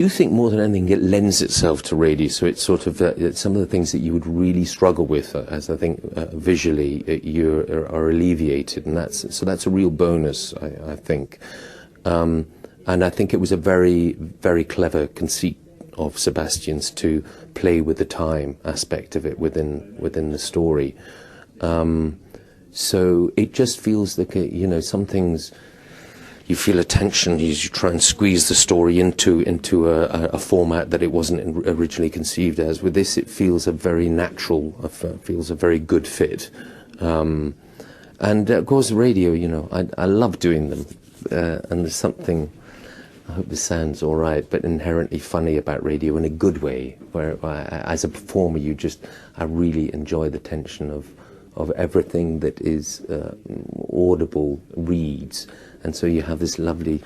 You think more than anything it lends itself to radio, so it's sort of some of the things that you would really struggle with, as I think visually you are alleviated, and that's a real bonus, I think. And I think it was a very, very clever conceit of Sebastian's to play with the time aspect of it within the story. So it just feels like some things. You feel a tension as you try and squeeze the story into a format that it wasn't originally conceived as. With this, it feels a very natural, feels a very good fit. And of course, radio, I love doing them. And there's something, I hope this sounds all right, but inherently funny about radio in a good way, where as a performer, I really enjoy the tension of everything that is audible reads. And so you have this lovely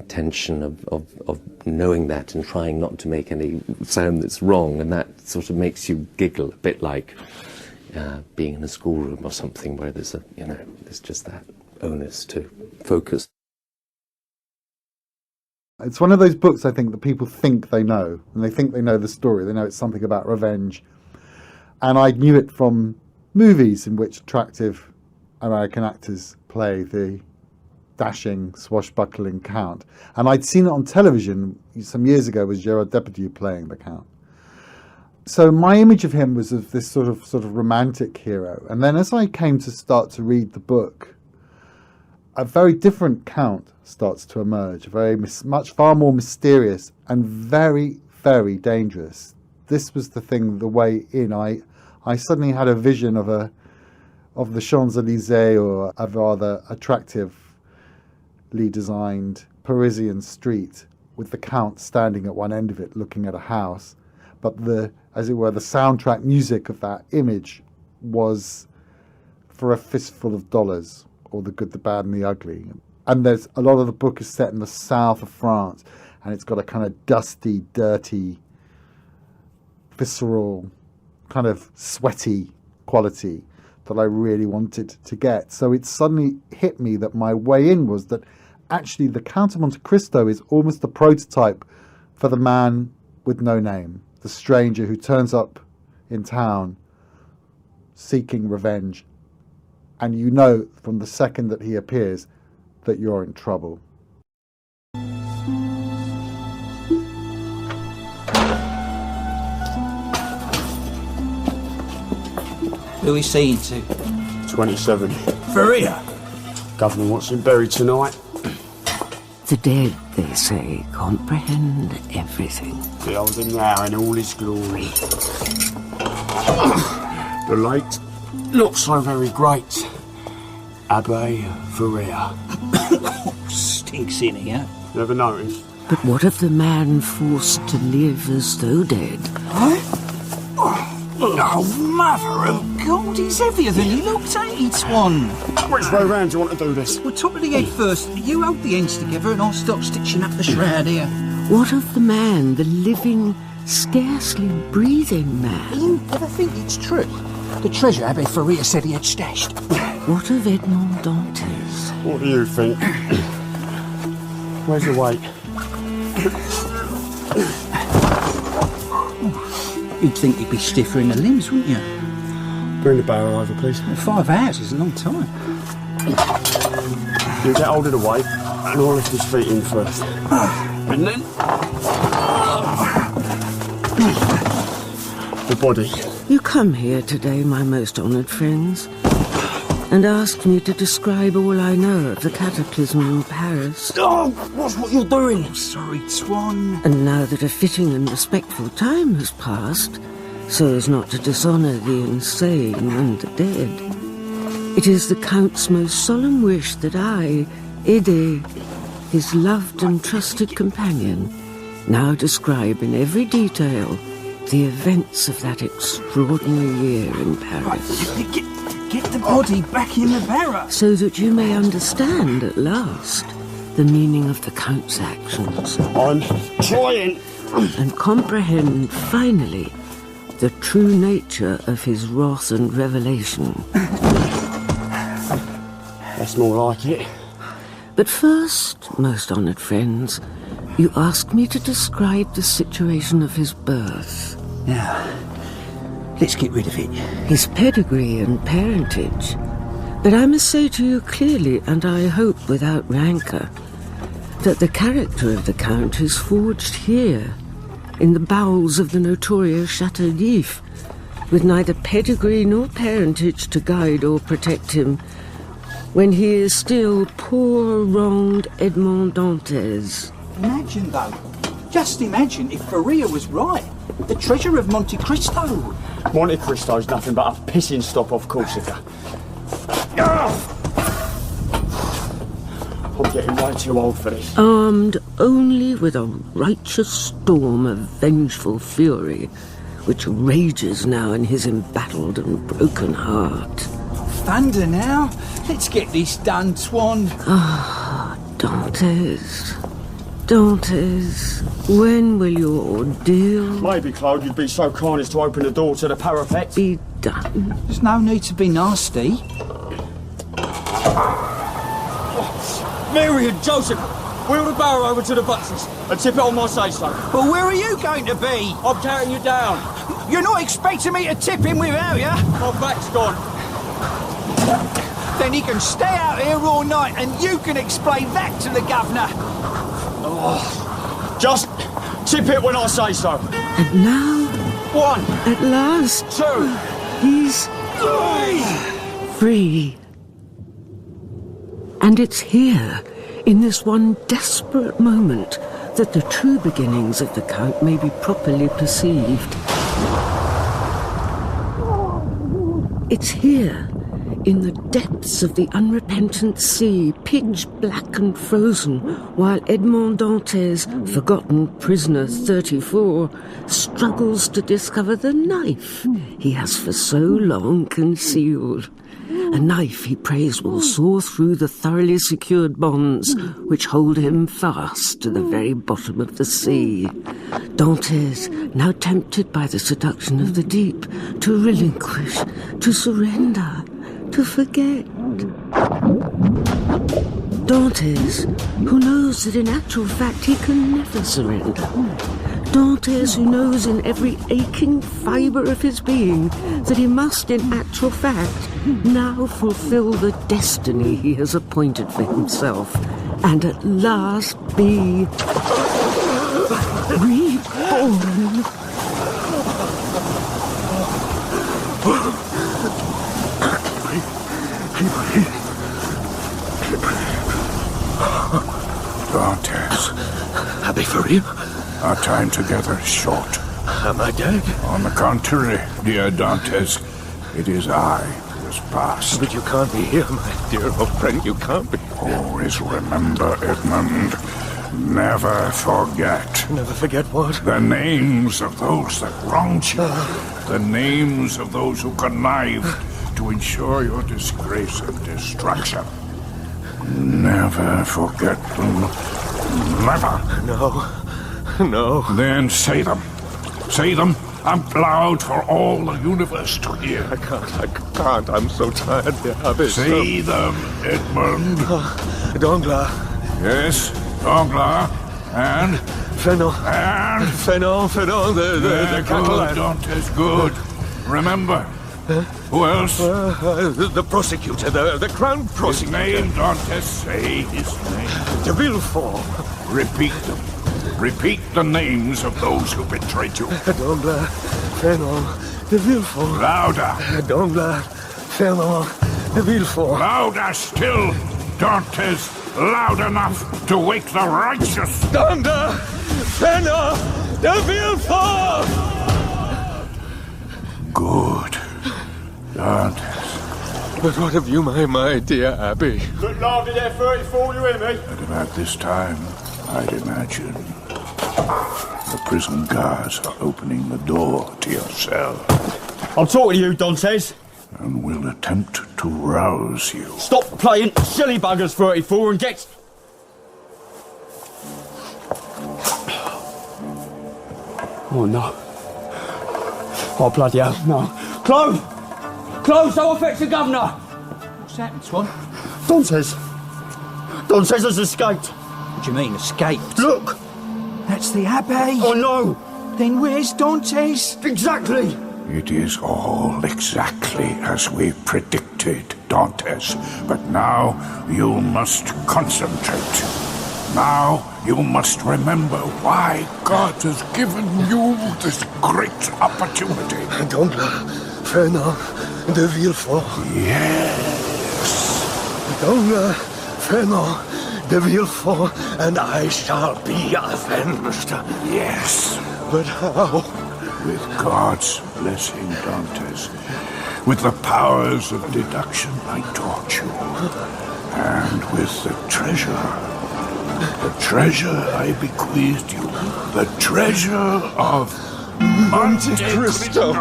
tension of knowing that and trying not to make any sound that's wrong, and that sort of makes you giggle, a bit like being in a schoolroom or something where there's there's just that onus to focus. It's one of those books, I think, that people think they know, and they think they know the story. They know it's something about revenge. And I knew it from movies in which attractive American actors play the dashing, swashbuckling Count. And I'd seen it on television some years ago with Gerard Depardieu playing the Count. So my image of him was of this sort of romantic hero. And then as I came to start to read the book, a very different Count starts to emerge, far more mysterious and very, very dangerous. This was the thing, the way in. I suddenly had a vision of the Champs-Élysées, or a rather attractively designed Parisian street with the Count standing at one end of it looking at a house. But as it were, the soundtrack music of that image was For a Fistful of Dollars, or The Good, the Bad and the Ugly. And there's a lot of the book is set in the south of France, and it's got a kind of dusty, dirty, visceral, kind of sweaty quality that I really wanted to get. So it suddenly hit me that my way in was that actually the Count of Monte Cristo is almost the prototype for the man with no name, the stranger who turns up in town seeking revenge. And you know from the second that he appears that you're in trouble. Who are we seeing to? 27. Faria! Governor wants him buried tonight. The dead, they say, comprehend everything. Behold him now in all his glory. The late, not so very great, Abbe Faria. Stinks in here. Never noticed. But what of the man forced to live as though dead? Oh, mother of God, he's heavier than he looked, ain't he, Swan? Which way round do you want to do this? Well, top of the head first. You hold the ends together and I'll start stitching up the shroud here. What of the man, the living, scarcely breathing man? You ever think it's true? The treasure Abbe Faria said he had stashed. What of Edmond Dantes? What do you think? Where's your weight? You'd think he'd be stiffer in the limbs, wouldn't you? Bring the barrow over, please. 5 hours is a long time. You get hold of the weight, and I'll lift his feet in first. And then... the body. You come here today, my most honoured friends, and ask me to describe all I know of the cataclysm in Paris. Oh, what's what you're doing? I'm sorry, Swan. And now that a fitting and respectful time has passed, so as not to dishonour the insane and the dead, it is the Count's most solemn wish that I, Ede, his loved and trusted companion, now describe in every detail the events of that extraordinary year in Paris. Get the body back in the barrow. So that you may understand at last the meaning of the Count's actions. I'm trying. And comprehend, finally, the true nature of his wrath and revelation. That's more like it. But first, most honoured friends, You ask me to describe the situation of his birth. Now, let's get rid of it. His pedigree and parentage. But I must say to you clearly, and I hope without rancour, that the character of the Count is forged here, in the bowels of the notorious Chateau d'If, with neither pedigree nor parentage to guide or protect him, when he is still poor, wronged Edmond Dantes. Imagine, though. Just imagine if Faria was right. The treasure of Monte Cristo. Monte Cristo's nothing but a pissing stop off Corsica. I'm getting way too old for this. Armed only with a righteous storm of vengeful fury, which rages now in his embattled and broken heart. Thunder now. Let's get this done, Swan. Dantes, Dantes, when will your ordeal Maybe, Claude, you'd be so kind as to open the door to the parapet. be done? There's no need to be nasty. Mary and Joseph, wheel the barrow over to the buttress and tip it on my say-so. But where are you going to be? I'm carrying you down. You're not expecting me to tip him without you? My back's gone. Then he can stay out here all night and you can explain that to the governor. Just tip it when I say so. And now, 1, at last, 2, he's 3. free. And it's here, in this one desperate moment, that the true beginnings of the Count may be properly perceived. It's here, in the depths of the unrepentant sea, pitch black and frozen, while Edmond Dantes, forgotten prisoner 34, struggles to discover the knife he has for so long concealed. A knife he prays will saw through the thoroughly secured bonds which hold him fast to the very bottom of the sea. Dantes, now tempted by the seduction of the deep, to relinquish, to surrender, to forget. Dantes, who knows that in actual fact he can never surrender. Dantes, who knows in every aching fibre of his being that he must in actual fact now fulfill the destiny he has appointed for himself, and at last be reborn. Dantes, Happy for you? our time together is short. Am I dead? On the contrary, dear Dantes, it is I who has passed. But you can't be here, my dear old friend. You can't be. Always remember, Edmund. Never forget. Never forget what? The names of those that wronged you. The names of those who connived to ensure your disgrace and destruction. Never forget them. Never. No. Then say them. Say them out loud for all the universe to hear. I can't. I'm so tired. Say them, Edmund. Danglars. Yes, Danglars. And? Fennon. And? Fennon, the Catalan. Dantes, good. Remember. Who else? The prosecutor, the crown His prosecutor. name, Dantes. Say his name. De Villefort. Repeat them. Repeat the names of those who betrayed you. Danglars, Fennon, De Villefort. Louder. Danglars, Fennon, De Villefort. Louder still. Dantes, loud enough to wake the righteous. Danglars, Fennon, De Villefort. Good. Dantes. But what of you, my dear Abbé? Look lively there, 34, you hear me? At about this time, I'd imagine the prison guards are opening the door to your cell I'm talking to you, Dantes. and will attempt to rouse you. Stop playing silly buggers, 34, and get... Oh, no. Oh, bloody hell, no. Close! Close, so affects the governor! What's happened, Swan? Dantes! Dantes has escaped! What do you mean, escaped? Look! That's the Abbey. Oh, no! Then where's Dante's? Exactly! It is all exactly as we predicted, Dantes. But now you must concentrate. Now you must remember why God has given you this great opportunity. Dangle, Fernand de Villefort. Yes. Dangle, Fernand de Villefort, and I shall be avenged. Yes. But how? With God's blessing, Dantes. With the powers of deduction I taught you. And with the treasure. The treasure I bequeathed you. The treasure of Monte Cristo.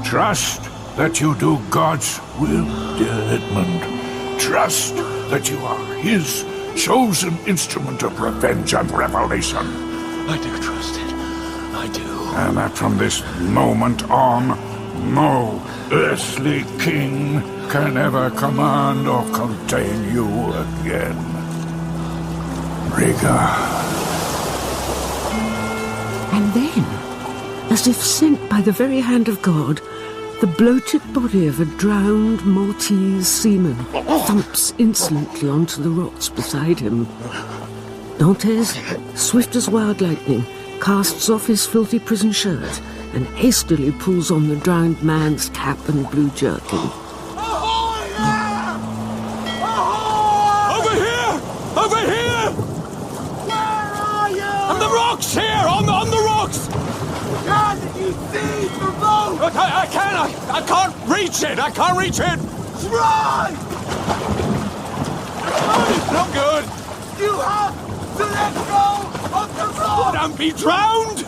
Trust that you do God's will, dear Edmund. Trust that you are his chosen instrument of revenge and revelation. I do trust it. I do. And that from this moment on, no earthly king can ever command or contain you again. Riga. And then, as if sent by the very hand of God, the bloated body of a drowned Maltese seaman thumps insolently onto the rocks beside him. Dantes, swift as wild lightning, casts off his filthy prison shirt and hastily pulls on the drowned man's cap and blue jerkin. Over here! Over here! Where are you? On the rocks here! On the rocks! Can't you see the boat? Look, I can't reach it! I can't reach it! Try! It's not good! You have to let go of the rope! Don't be drowned!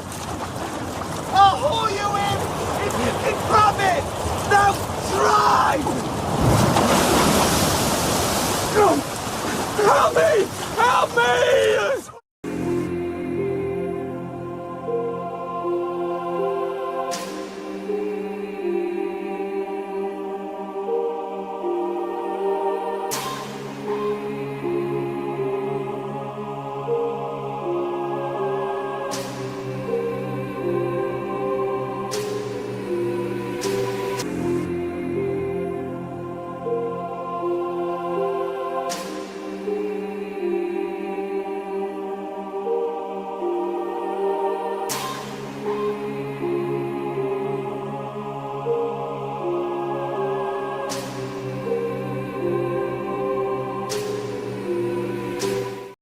I'll haul you in if you can grab it! Now try! Help me! Help me!